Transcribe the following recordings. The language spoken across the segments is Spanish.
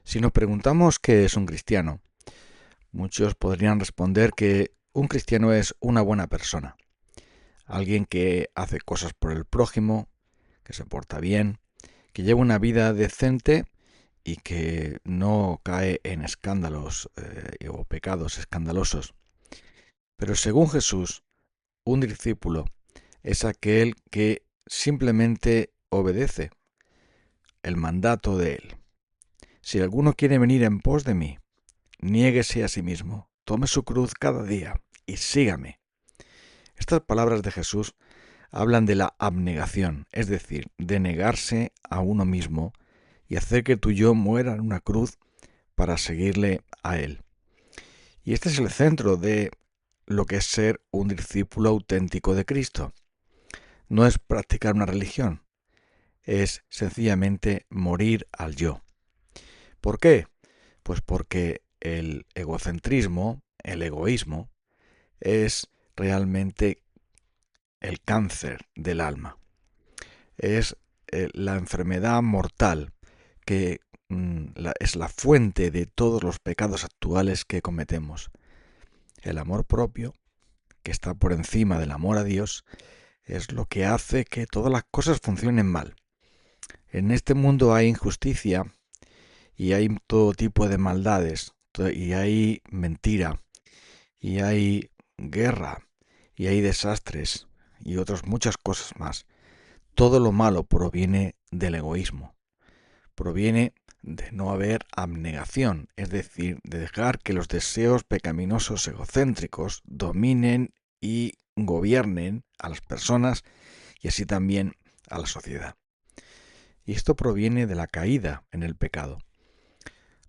Si nos preguntamos qué es un cristiano, muchos podrían responder que un cristiano es una buena persona, alguien que hace cosas por el prójimo, que se porta bien, que lleva una vida decente y que no cae en escándalos o pecados escandalosos. Pero según Jesús, un discípulo es aquel que simplemente obedece el mandato de él. Si alguno quiere venir en pos de mí, niéguese a sí mismo, tome su cruz cada día y sígame. Estas palabras de Jesús hablan de la abnegación, es decir, de negarse a uno mismo y hacer que tu yo muera en una cruz para seguirle a Él. Y este es el centro de lo que es ser un discípulo auténtico de Cristo. No es practicar una religión, es sencillamente morir al yo. ¿Por qué? Pues porque el egocentrismo, el egoísmo, es realmente el cáncer del alma. Es la enfermedad mortal que es la fuente de todos los pecados actuales que cometemos. El amor propio, que está por encima del amor a Dios, es lo que hace que todas las cosas funcionen mal. En este mundo hay injusticia y hay todo tipo de maldades, y hay mentira, y hay guerra, y hay desastres, y otras muchas cosas más. Todo lo malo proviene del egoísmo, proviene de no haber abnegación, es decir, de dejar que los deseos pecaminosos egocéntricos dominen y gobiernen a las personas y así también a la sociedad. Y esto proviene de la caída en el pecado.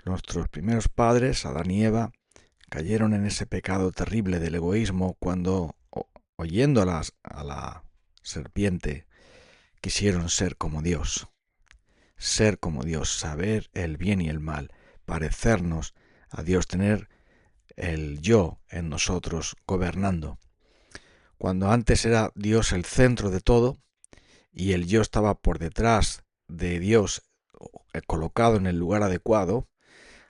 Nuestros primeros padres, Adán y Eva, cayeron en ese pecado terrible del egoísmo cuando, oyendo a la serpiente, quisieron ser como Dios, saber el bien y el mal, parecernos a Dios, tener el yo en nosotros gobernando. Cuando antes era Dios el centro de todo y el yo estaba por detrás de Dios colocado en el lugar adecuado,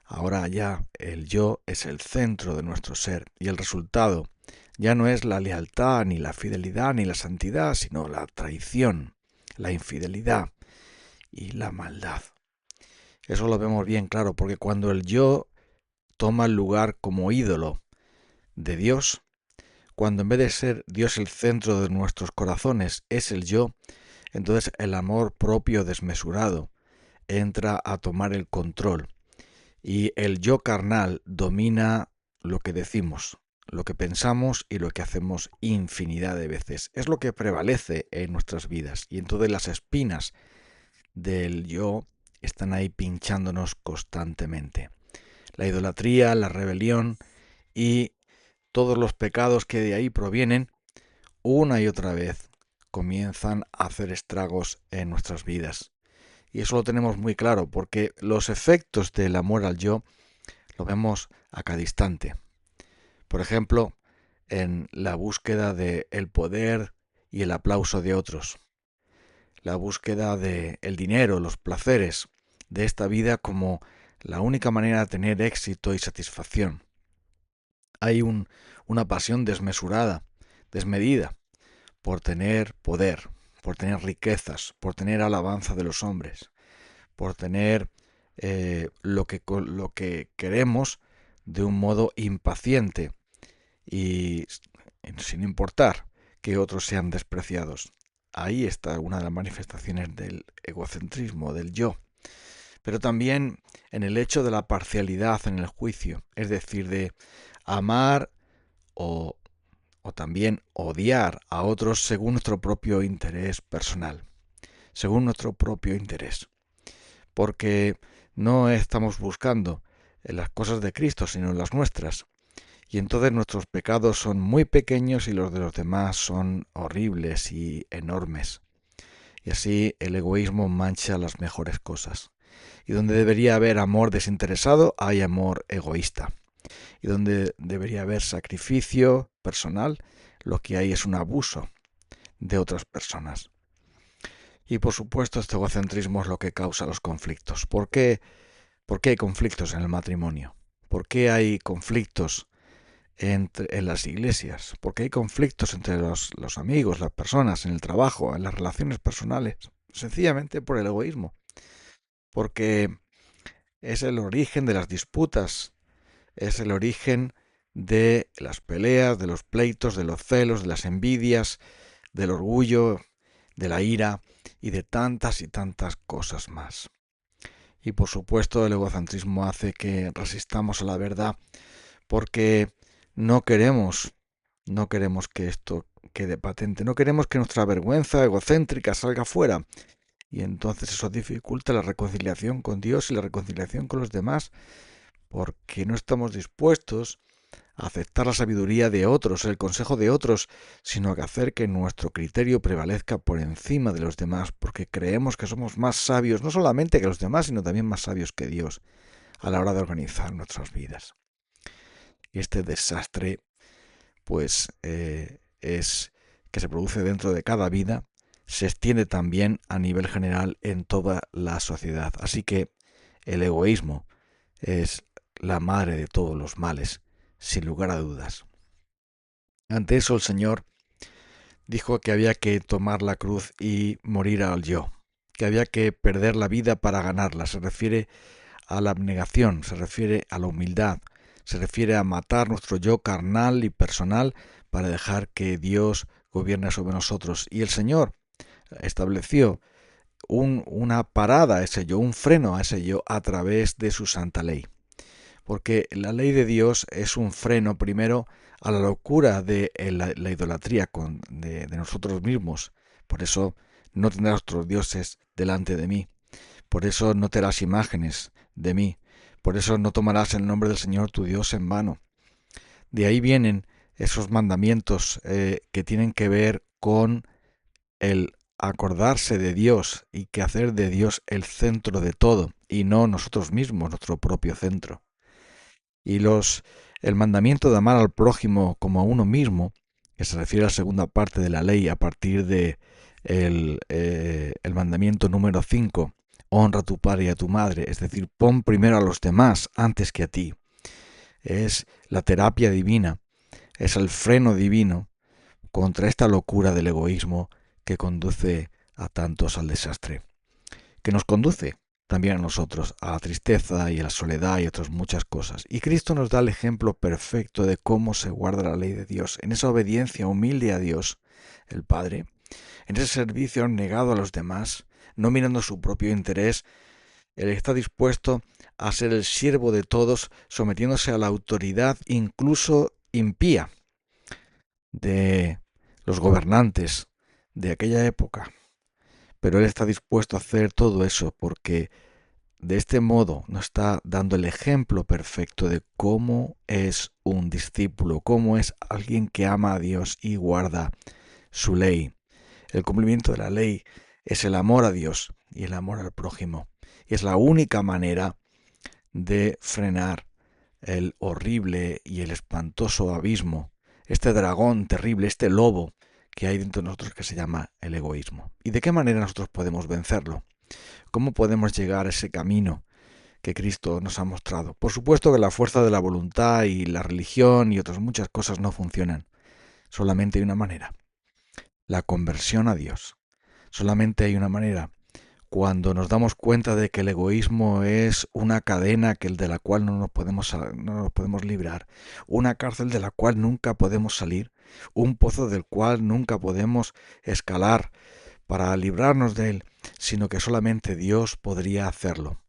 ahora ya el yo es el centro de nuestro ser y el resultado ya no es la lealtad, ni la fidelidad, ni la santidad, sino la traición, la infidelidad y la maldad. Eso lo vemos bien claro, porque cuando el yo toma el lugar como ídolo de Dios, cuando en vez de ser Dios el centro de nuestros corazones es el yo, entonces el amor propio desmesurado entra a tomar el control y el yo carnal domina lo que decimos, lo que pensamos y lo que hacemos infinidad de veces. Es lo que prevalece en nuestras vidas y entonces las espinas del yo están ahí pinchándonos constantemente. La idolatría, la rebelión y todos los pecados que de ahí provienen, una y otra vez comienzan a hacer estragos en nuestras vidas. Y eso lo tenemos muy claro, porque los efectos del amor al yo lo vemos a cada instante. Por ejemplo, en la búsqueda del poder y el aplauso de otros, la búsqueda del dinero, los placeres de esta vida como la única manera de tener éxito y satisfacción. Hay una pasión desmesurada, desmedida, por tener poder, por tener riquezas, por tener alabanza de los hombres, por tener lo que queremos de un modo impaciente y sin importar que otros sean despreciados. Ahí está una de las manifestaciones del egocentrismo, del yo. Pero también en el hecho de la parcialidad en el juicio, es decir, de amar o, o también odiar a otros según nuestro propio interés personal, según nuestro propio interés. Porque no estamos buscando las cosas de Cristo, sino las nuestras. Y entonces nuestros pecados son muy pequeños y los de los demás son horribles y enormes. Y así el egoísmo mancha las mejores cosas. Y donde debería haber amor desinteresado, hay amor egoísta. Y donde debería haber sacrificio personal, lo que hay es un abuso de otras personas. Y por supuesto este egocentrismo es lo que causa los conflictos. ¿Por qué? ¿Por qué hay conflictos en el matrimonio? ¿Por qué hay conflictos en las iglesias? ¿Por qué hay conflictos entre los amigos, las personas, en el trabajo, en las relaciones personales? Sencillamente por el egoísmo. Porque es el origen de las disputas, es el origen de las peleas, de los pleitos, de los celos, de las envidias, del orgullo, de la ira y de tantas y tantas cosas más. Y por supuesto el egocentrismo hace que resistamos a la verdad porque no queremos, no queremos que esto quede patente, no queremos que nuestra vergüenza egocéntrica salga fuera. Y entonces eso dificulta la reconciliación con Dios y la reconciliación con los demás, porque no estamos dispuestos a aceptar la sabiduría de otros, el consejo de otros, sino que hacer que nuestro criterio prevalezca por encima de los demás, porque creemos que somos más sabios, no solamente que los demás, sino también más sabios que Dios a la hora de organizar nuestras vidas. Y este desastre, pues, es que se produce dentro de cada vida, se extiende también a nivel general en toda la sociedad. Así que el egoísmo es la madre de todos los males, sin lugar a dudas. Ante eso el Señor dijo que había que tomar la cruz y morir al yo, que había que perder la vida para ganarla. Se refiere a la abnegación, se refiere a la humildad, se refiere a matar nuestro yo carnal y personal para dejar que Dios gobierne sobre nosotros. Y el Señor estableció una parada a ese yo, un freno a ese yo a través de su santa ley. Porque la ley de Dios es un freno primero a la locura de la idolatría de nosotros mismos. Por eso no tendrás otros dioses delante de mí. Por eso no te harás imágenes de mí. Por eso no tomarás el nombre del Señor tu Dios en vano. De ahí vienen esos mandamientos que tienen que ver con el acordarse de Dios y que hacer de Dios el centro de todo y no nosotros mismos, nuestro propio centro. Y el mandamiento de amar al prójimo como a uno mismo, que se refiere a la segunda parte de la ley a partir de el mandamiento número 5, honra a tu padre y a tu madre, es decir, pon primero a los demás antes que a ti. Es la terapia divina, es el freno divino contra esta locura del egoísmo que conduce a tantos al desastre, que nos conduce también a nosotros, a la tristeza y a la soledad y otras muchas cosas. Y Cristo nos da el ejemplo perfecto de cómo se guarda la ley de Dios, en esa obediencia humilde a Dios, el Padre, en ese servicio negado a los demás, no mirando su propio interés. Él está dispuesto a ser el siervo de todos, sometiéndose a la autoridad incluso impía de los gobernantes de aquella época. Pero Él está dispuesto a hacer todo eso porque de este modo nos está dando el ejemplo perfecto de cómo es un discípulo, cómo es alguien que ama a Dios y guarda su ley. El cumplimiento de la ley es el amor a Dios y el amor al prójimo. Y es la única manera de frenar el horrible y el espantoso abismo, este dragón terrible, este lobo que hay dentro de nosotros que se llama el egoísmo. ¿Y de qué manera nosotros podemos vencerlo? ¿Cómo podemos llegar a ese camino que Cristo nos ha mostrado? Por supuesto que la fuerza de la voluntad y la religión y otras muchas cosas no funcionan. Solamente hay una manera: la conversión a Dios. Solamente hay una manera: cuando nos damos cuenta de que el egoísmo es una cadena de la cual no nos podemos librar, una cárcel de la cual nunca podemos salir, un pozo del cual nunca podemos escalar para librarnos de él, sino que solamente Dios podría hacerlo.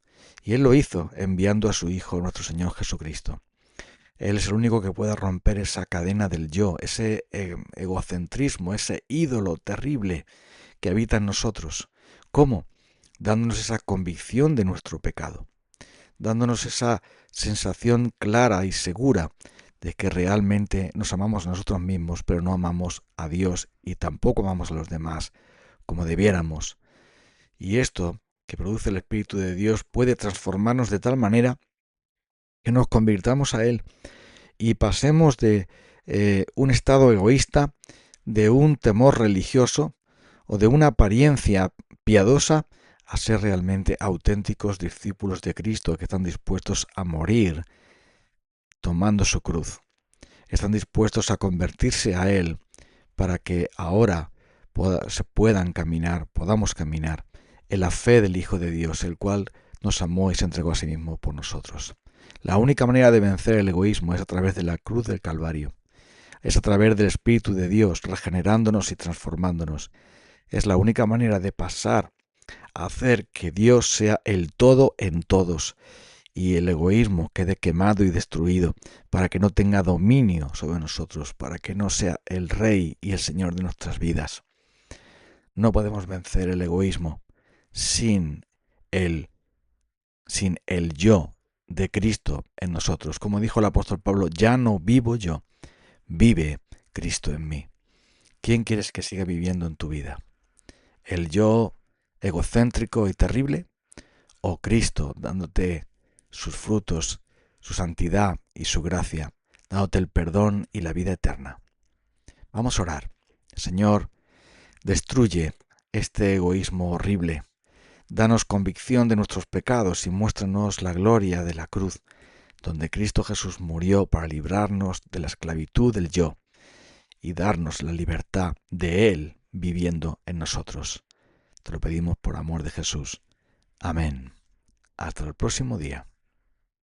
Y Él lo hizo enviando a su Hijo, nuestro Señor Jesucristo. Él es el único que puede romper esa cadena del yo, ese egocentrismo, ese ídolo terrible que habita en nosotros. ¿Cómo? Dándonos esa convicción de nuestro pecado, dándonos esa sensación clara y segura de que realmente nos amamos a nosotros mismos, pero no amamos a Dios y tampoco amamos a los demás como debiéramos. Y esto que produce el Espíritu de Dios puede transformarnos de tal manera que nos convirtamos a Él y pasemos de un estado egoísta, de un temor religioso o de una apariencia piadosa a ser realmente auténticos discípulos de Cristo que están dispuestos a morir tomando su cruz. Están dispuestos a convertirse a Él para que ahora podamos caminar en la fe del Hijo de Dios, el cual nos amó y se entregó a sí mismo por nosotros. La única manera de vencer el egoísmo es a través de la cruz del Calvario. Es a través del Espíritu de Dios, regenerándonos y transformándonos. Es la única manera de pasar a hacer que Dios sea el todo en todos y el egoísmo quede quemado y destruido, para que no tenga dominio sobre nosotros, para que no sea el Rey y el Señor de nuestras vidas. No podemos vencer el egoísmo sin el, sin el yo de Cristo en nosotros. Como dijo el apóstol Pablo, ya no vivo yo, vive Cristo en mí. ¿Quién quieres que siga viviendo en tu vida? ¿El yo egocéntrico y terrible? ¿O Cristo dándote sus frutos, su santidad y su gracia, dándote el perdón y la vida eterna? Vamos a orar. Señor, destruye este egoísmo horrible. Danos convicción de nuestros pecados y muéstranos la gloria de la cruz, donde Cristo Jesús murió para librarnos de la esclavitud del yo y darnos la libertad de Él viviendo en nosotros. Te lo pedimos por amor de Jesús. Amén. Hasta el próximo día.